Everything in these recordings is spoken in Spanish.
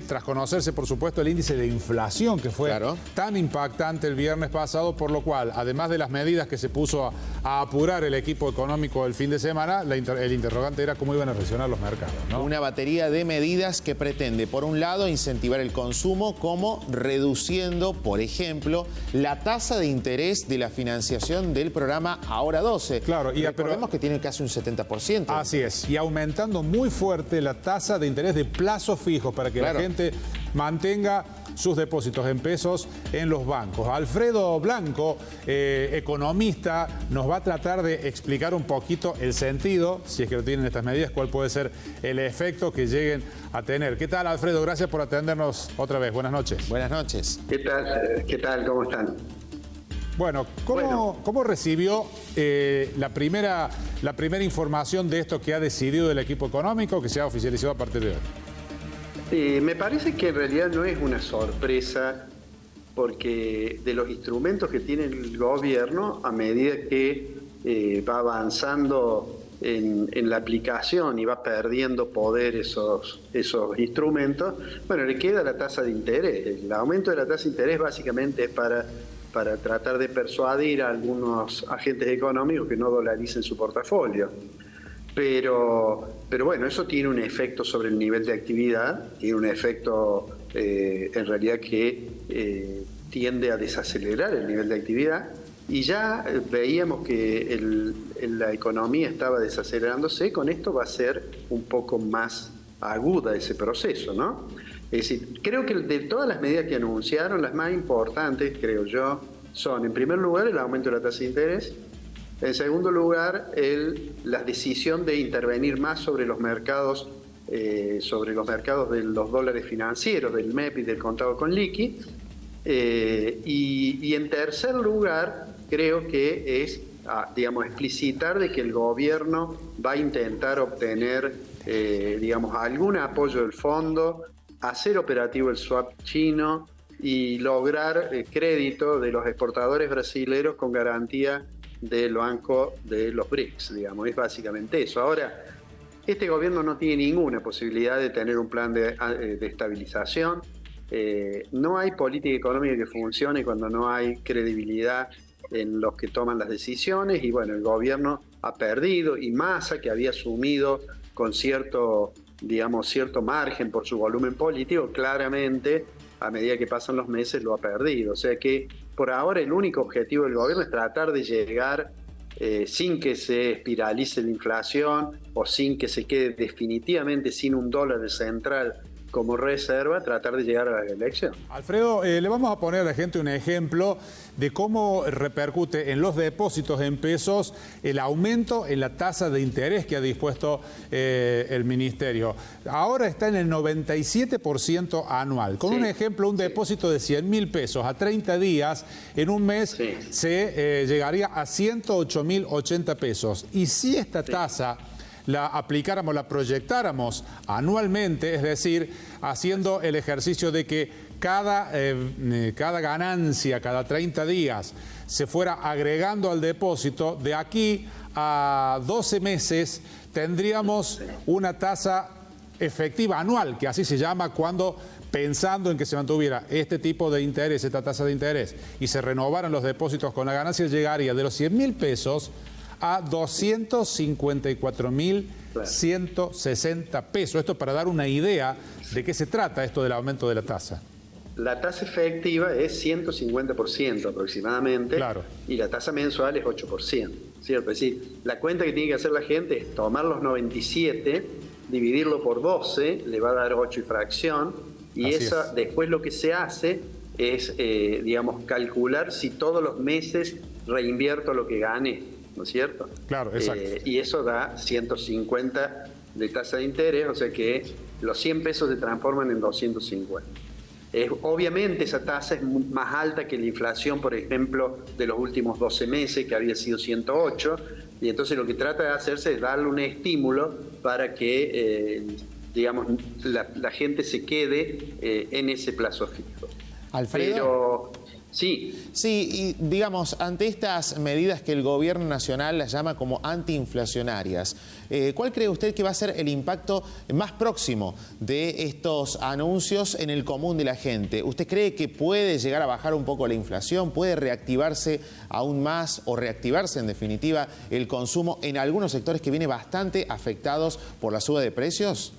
tras conocerse, por supuesto, el índice de inflación que fue tan impactante el viernes pasado, por lo cual, además de las medidas que se puso a apurar el equipo económico el fin de semana, el interrogante era cómo iban a reaccionar los mercados, ¿no? Una batería de medidas que pretende, por un lado, incentivar el consumo, como reduciendo, por ejemplo, la tasa de interés de la financiación del programa Ahora 12. Claro, y recordemos que tiene casi un 70%. Así es, y aumentando muy fuerte la tasa de interés de plazos fijos para que la gente mantenga sus depósitos en pesos en los bancos. Alfredo Blanco, economista, nos va a tratar de explicar un poquito el sentido, si es que lo tienen estas medidas, cuál puede ser el efecto que lleguen a tener. ¿Qué tal, Alfredo? Gracias por atendernos otra vez. Buenas noches. Buenas noches. ¿Qué tal? ¿Qué tal? ¿Cómo están? Bueno, ¿cómo recibió la primera información de esto que ha decidido el equipo económico, que se ha oficializado a partir de hoy? Me parece que en realidad no es una sorpresa, porque de los instrumentos que tiene el gobierno, a medida que va avanzando en la aplicación y va perdiendo poder esos instrumentos, bueno, le queda la tasa de interés. El aumento de la tasa de interés básicamente es para tratar de persuadir a algunos agentes económicos que no dolaricen su portafolio. Pero bueno, eso tiene un efecto sobre el nivel de actividad, tiene un efecto en realidad que tiende a desacelerar el nivel de actividad, y ya veíamos que la economía estaba desacelerándose. Con esto va a ser un poco más aguda ese proceso, ¿no? Es decir, creo que de todas las medidas que anunciaron, las más importantes, creo yo, son, en primer lugar, el aumento de la tasa de interés. En segundo lugar, la decisión de intervenir más sobre los mercados de los dólares financieros, del MEP y del contado con liqui. Y en tercer lugar, creo que es, explicitar de que el gobierno va a intentar obtener, algún apoyo del fondo, hacer operativo el swap chino y lograr crédito de los exportadores brasileños con garantía del Banco de los BRICS, digamos. Es básicamente eso. Ahora, este gobierno no tiene ninguna posibilidad de tener un plan de estabilización. No hay política económica que funcione cuando no hay credibilidad en los que toman las decisiones, y bueno, el gobierno ha perdido, y Massa, que había asumido con cierto margen por su volumen político, claramente a medida que pasan los meses lo ha perdido. O sea que por ahora el único objetivo del gobierno es tratar de llegar sin que se espiralice la inflación o sin que se quede definitivamente sin un dólar central como reserva, tratar de llegar a la elección. Alfredo, le vamos a poner a la gente un ejemplo de cómo repercute en los depósitos en pesos el aumento en la tasa de interés que ha dispuesto el Ministerio. Ahora está en el 97% anual. Con un ejemplo, un depósito de 100.000 pesos a 30 días, en un mes se llegaría a 108.080 pesos. Y si esta tasa la aplicáramos, la proyectáramos anualmente, es decir, haciendo el ejercicio de que cada ganancia, cada 30 días, se fuera agregando al depósito, de aquí a 12 meses tendríamos una tasa efectiva anual, que así se llama cuando, pensando en que se mantuviera este tipo de interés, esta tasa de interés, y se renovaran los depósitos con la ganancia, llegaría de los 100.000 pesos a 254.160 pesos. Esto para dar una idea de qué se trata esto del aumento de la tasa. La tasa efectiva es 150% aproximadamente, y la tasa mensual es 8%, ¿cierto? Es decir, la cuenta que tiene que hacer la gente es tomar los 97, dividirlo por 12, le va a dar 8 y fracción, y después lo que se hace es, calcular si todos los meses reinvierto lo que gané, ¿no es cierto? Claro, exacto. Y eso da 150 de tasa de interés, o sea que los 100 pesos se transforman en 250. Obviamente esa tasa es más alta que la inflación, por ejemplo, de los últimos 12 meses, que había sido 108, y entonces lo que trata de hacerse es darle un estímulo para que, la gente se quede en ese plazo fijo. Alfredo. Sí. Sí, y digamos, ante estas medidas que el gobierno nacional las llama como antiinflacionarias, ¿cuál cree usted que va a ser el impacto más próximo de estos anuncios en el común de la gente? ¿Usted cree que puede llegar a bajar un poco la inflación? ¿Puede reactivarse aún más o reactivarse en definitiva el consumo en algunos sectores que viene bastante afectados por la suba de precios?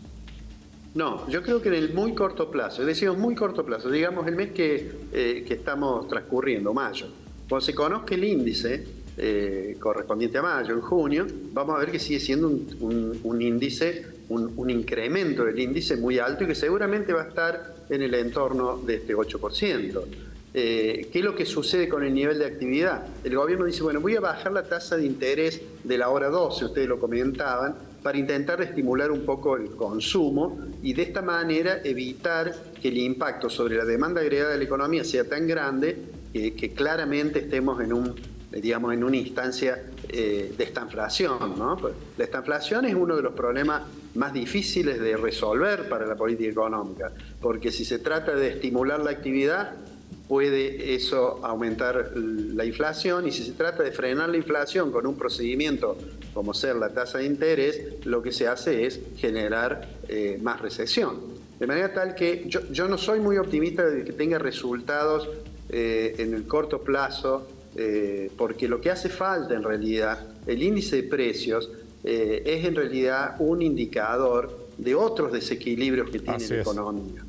No, yo creo que en el muy corto plazo, decimos muy corto plazo, digamos el mes que estamos transcurriendo, mayo, cuando se conozca el índice correspondiente a mayo, en junio, vamos a ver que sigue siendo un índice, un incremento del índice muy alto y que seguramente va a estar en el entorno de este 8%. ¿Qué es lo que sucede con el nivel de actividad? El gobierno dice, bueno, voy a bajar la tasa de interés de la hora 12, ustedes lo comentaban, para intentar estimular un poco el consumo y de esta manera evitar que el impacto sobre la demanda agregada de la economía sea tan grande que claramente estemos en una instancia de estanflación, ¿no? La estanflación es uno de los problemas más difíciles de resolver para la política económica, porque si se trata de estimular la actividad, puede eso aumentar la inflación, y si se trata de frenar la inflación con un procedimiento como ser la tasa de interés, lo que se hace es generar más recesión. De manera tal que yo no soy muy optimista de que tenga resultados en el corto plazo, porque lo que hace falta en realidad, el índice de precios, es en realidad un indicador de otros desequilibrios que tiene la economía.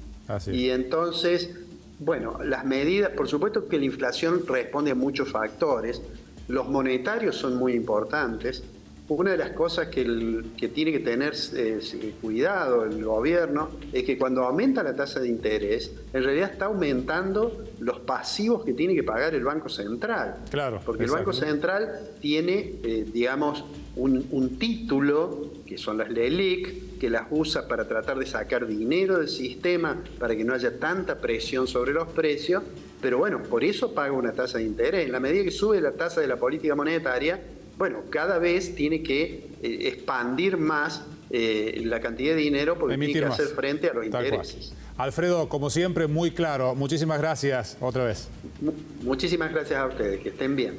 Y entonces, bueno, las medidas, por supuesto que la inflación responde a muchos factores, los monetarios son muy importantes. Una de las cosas que tiene que tener cuidado el gobierno es que cuando aumenta la tasa de interés, en realidad está aumentando los pasivos que tiene que pagar el Banco Central. Claro, porque el Banco Central tiene, digamos, un título, que son las LELIQ, que las usa para tratar de sacar dinero del sistema, para que no haya tanta presión sobre los precios, pero bueno, por eso paga una tasa de interés. En la medida que sube la tasa de la política monetaria, bueno, cada vez tiene que expandir más la cantidad de dinero porque tiene que hacer frente a los intereses. Alfredo, como siempre, muy claro. Muchísimas gracias otra vez. Muchísimas gracias a ustedes. Que estén bien.